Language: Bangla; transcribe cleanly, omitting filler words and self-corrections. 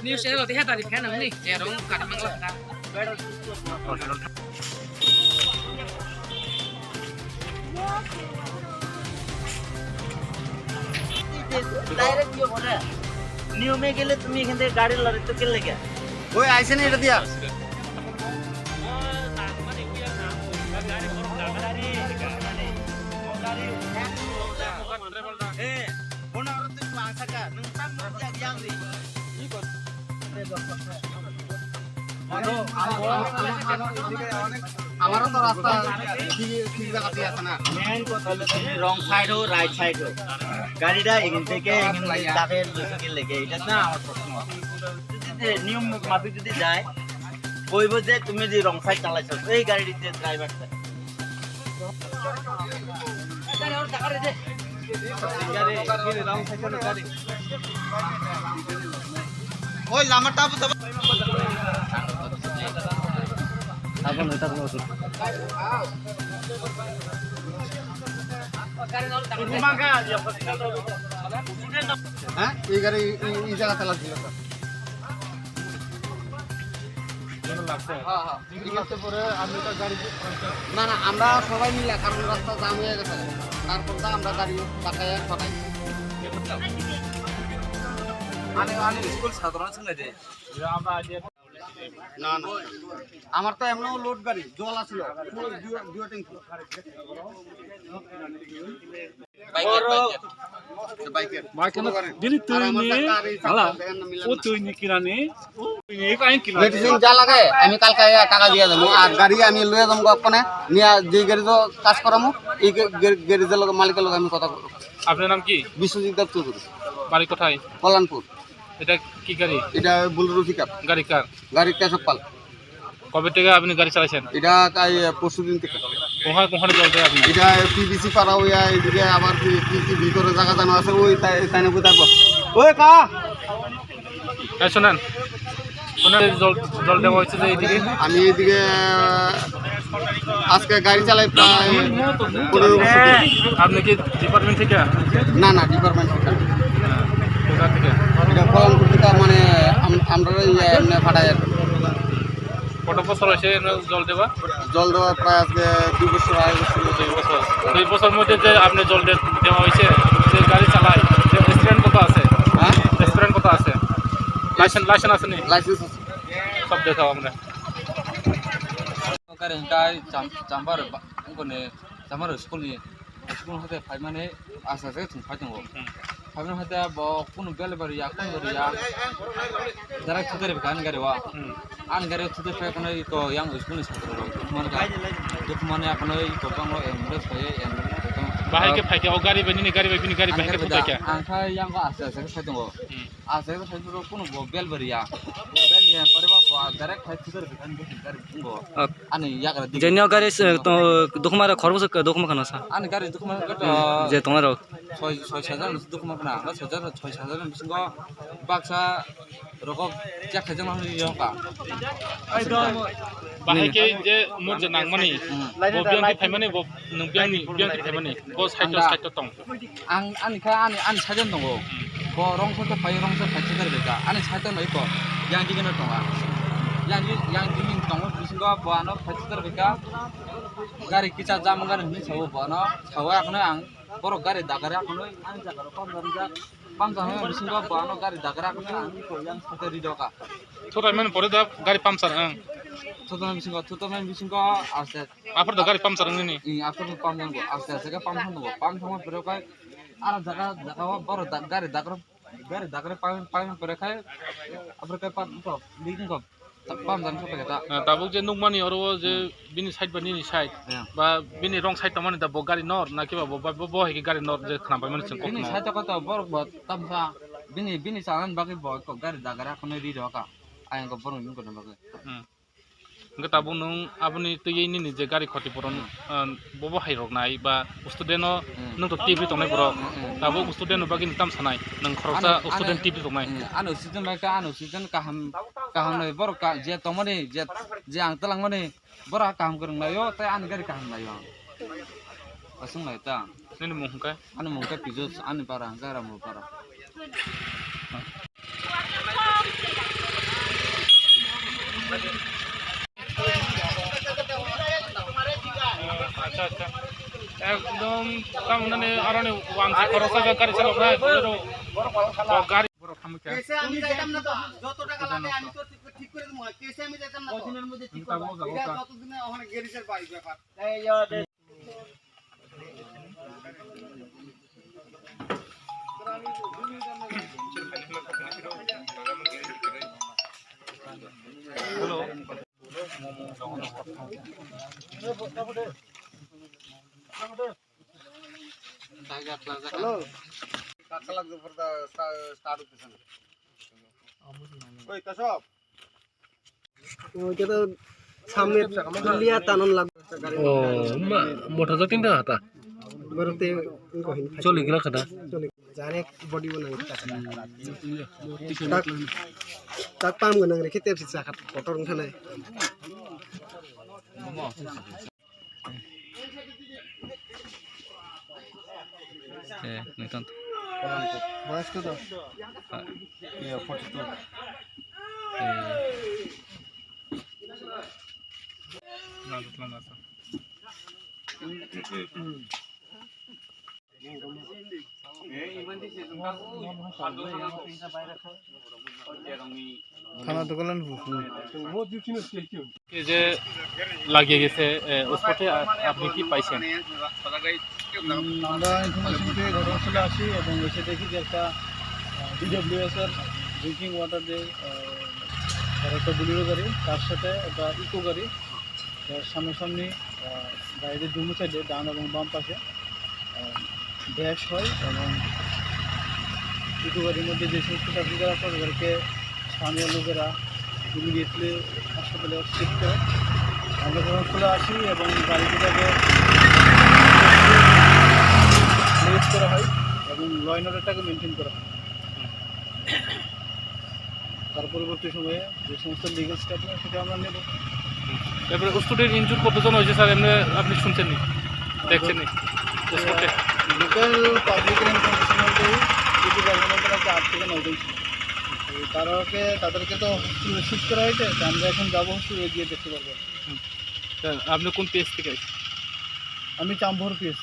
News saya lo lihat tadi kan ini cerong kadang mangga. Direct यो भने न्यू में गेले তুমি এখান থেকে গাড়ি লরি তো কেলে কে ওই আইছে না এটা দিয়া আমারও তো রাস্তা ঠিক জায়গাতে আছে না মেইন কথা হলো তুমি রং সাইড হো রাইট সাইড হো গাড়িটা এখান থেকে এখানে যাবে লুকে লেগে এটা না আমার প্রশ্ন যদি নিয়ম মাফিক যদি যায় কইব যে তুমি যে রং সাইড চালাইছো এই গাড়িতে ড্রাইভারটা গাড়ি ওর টাকা দে গাড়ি রং সাইড গাড়ি ওই লামাটা তো এখন এটা কোনো ওষুধ হ্যাঁ এই গাড়ি এই জায়গা চালাচ্ছিল না না আমরা সবাই মিলে কারণ রাস্তা জাম হয়ে গেছে তারপর তো আমরা গাড়ি পাকাই ঠকাই স্কুল সাধারণ ছেলে দে না না আমার তো এমন লোড গাড়ি জল আসলো দুটো ট্যাঙ্কি যা লাগে আমি কালকে টাকা দিয়ে দেবো আর গাড়ি আমি লয়ে যাবো ওখানে নিয়ে যে গাড়ি তো কাজ করামো এই গ্যারেজের লোক মালিকের লোক আমি কথা বলবো। আপনার নাম কি? বিশ্বজিৎ দেব চৌধুরী, বাড়ি কোথায়? কল্যাণপুর। এটা কি গাড়ি? এটা বুলেরো পিকআপ। গাড়ি কার? গাড়ি কেশব পাল। কবে থেকে আপনি গাড়ি চালাইছেন? এটা পরশু দিন থেকে। কোথায় চলতে আপনি? এটা পিবিসি পাড়া হইয়া এইদিকে আবার কি ভিতরে জায়গা জানা আছে ওই তাই না কোথায় ওই কা শোনেন জল দেওয়া হয়েছে যে এইদিকে আমি এইদিকে আজকে গাড়ি চালাই প্রায় 15 বছর। আপনি কি ডিপার্টমেন্ট থেকে? না না ডিপার্টমেন্ট থেকে। কোথা থেকে? এটা কলমপুর থেকে মানে আমরা এমনি ফাটাই আর কত বছর হয়েছে জল দেওয়া? জল দেওয়া প্রায় আজকে 2 বছর আগে 2 বছর মধ্যে যে আপনি জল দেওয়া হয়েছে যে গাড়ি চালায় যে স্টুডেন্ট কত আছে? হ্যাঁ স্টুডেন্ট কত আছে? লাইসেন্স আছে নি? লাইসেন্স আছে সব দেখাও আমরা Karin kai jambar ngone jambar school hate phai mane asa se thung phai tango phai mane hate bo kun bel bari ya kun bari ya dara thudere kan gare wa an gare thude phe kono ko yang school chhatro ro mane apno ko banglo emre phe bahai ke phai ke o gari bani gari bahai ke phai ke an khai yang ko asa se phai tango asa se phai ro kun bo bel bari ya bel ya pare ba direct phai thudere kan gare bungo ani ya gara जेनिया गाड़ी तो दुखमार खरबस दुखमा खाना सा ani gari dukma J तुम्हारो 6,000 dukma kana 6,000 bisingo baksa rokok jak khajang nang yo ka bahai ke je mur je nang mani bo biang ki phai mani bo nang biang ki phai mani bo side to tong ani kha ani sajan dong bo rong sa phai chidar beka ani sajan noi ko yang digena tonga yang dingin tong bisingo bo ano phai chidar beka gari kicha jamangan ni sawo bo no sawa akno ang borok gari dagara akno ani jagaro pam jang bisingo bo ano gari dagara akno ani ko yang sateri doka thorai man pore da gari pamsar ang tutomen bisingo aste apar da gari pamsar ang ni after pam jang go aste se pam thang pore kai ara jaga boro gari dagara pam pore kai apar kai pam ko liking ko pam jang ko pekata tabuk je nungmani oro je bini side bani ni side ba bini wrong side tamani da bo gari nor na kiba bo he gari nor je khana pai mani cheng ini kokno saja kata borok buat tamsa bini saran bagi boy ko gari dagara kono ri doka ayang ko borong min kono bagi nge tabuk nung apni tuyei ni je gari khoti puron bobo hai rok nai ba student no nung to tv tongnai borok tabuk student no bagi tam sanai nang khoroksa student tv tongnai anu season kaham noi borok ka je tomani je ang telang mani borok kaham kurang nayo tai an gari kaham nayo asung nai ta nini mungkai anu mungkai pijus anu para angkara mu para আচ্ছা আচ্ছা একদম কাম মানে আর ওয়ান খরচ গাড়ি চালক না গাড়ি বড় খামুকা কেসে আমি যাইতাম না তো যত টাকা লাগে আমি তো ঠিক করে দেবো কেসে আমি যাইতাম না কদিনের মধ্যে ঠিক করব এটা যতদিনে ওখানে গ্যারেজের বাড়ি ব্যাপার এই যে হ্যালো হ্যালো কাকা লাগবে পড়তা স্টার্ট হতেছে না ওই কাশব ওইটা তো সামনে লিয়া টানন লাগবে ও মোটর তো তিনটা হাতা বরতে কহিন চলে গেল খাতা চলে জানে বডি বনাই tak pam ganang re kitep si sakat kotor ngane নিতান্ত বয়স কত ইয়া 42 না বুঝলাম না স্যার খানা তো গলেন এই যে লাগিয়ে গেছে ওসপটে আপনি কি পাইছেন আমরা ইনফরমেশন পেয়ে ঘটনাস্থলে আসি এবং এসে দেখি যে একটা DWS এর ড্রিঙ্কিং ওয়াটার যে তার একটা বুলেরো গাড়ি তার সাথে একটা ইকো গাড়ি যার সামনাসামনি গাড়িটির দুনো সাইডে ডান এবং বাম পাশে ড্যাশ হয় এবং ইকো গাড়ির মধ্যে যে সমস্ত প্যাসেঞ্জার আছে তাদেরকে স্থানীয় লোকেরা ইমিডিয়েটলি হাসপাতালে শিফট করে আমরা ঘটনাস্থলে আসি এবং গাড়িটিটাকে রেস্ট করা হয় এবং ল অ্যান্ড অর্ডারটাকে মেনটেন করা হয় তার পরবর্তী সময়ে যে সমস্ত লিগাল স্টেপ নেয় সেটা আমরা নেব তারপরে স্টুডেন্ট ইনজুর কতজন হয়েছে স্যার এমনি আপনি শুনছেন নি দেখছেন নি স্পটে লোকাল পাবলিকের ইনফরমেশন অনুযায়ী কিছু গাড়ির মধ্যে নাকি 8 থেকে 9 জন ছিল তাদেরকে তো শিফট করা হয়েছে তো আমরা এখন যাবো শুয়ে গিয়ে দেখতে পারবো আপনি কোন পেজ থেকে আমি চাম্বর পিএস